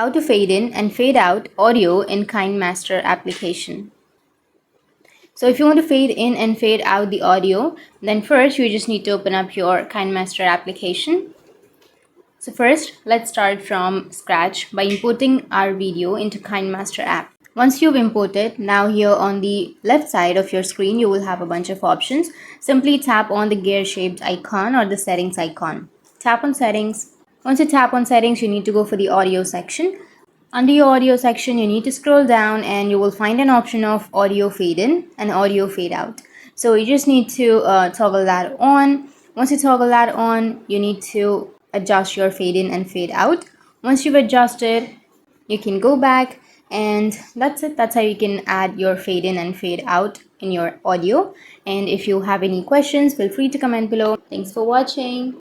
how to fade in and fade out audio in KineMaster application. So if you want to fade in and fade out the audio, then first you just need to open up your KineMaster application. So first, let's start from scratch by importing our video into KineMaster app. Once you've imported, now here on the left side of your screen, you will have a bunch of options. Simply tap on the gear shaped icon or the settings icon. Tap on settings. Once you tap on settings, you need to go for the audio section. Under your audio section, you need to scroll down and you will find an option of audio fade in and audio fade out. So you just need to toggle that on. Once you toggle that on, you need to adjust your fade in and fade out. Once you've adjusted, you can go back, and that's it. That's how you can add your fade in and fade out in your audio. And if you have any questions, feel free to comment below. Thanks for watching.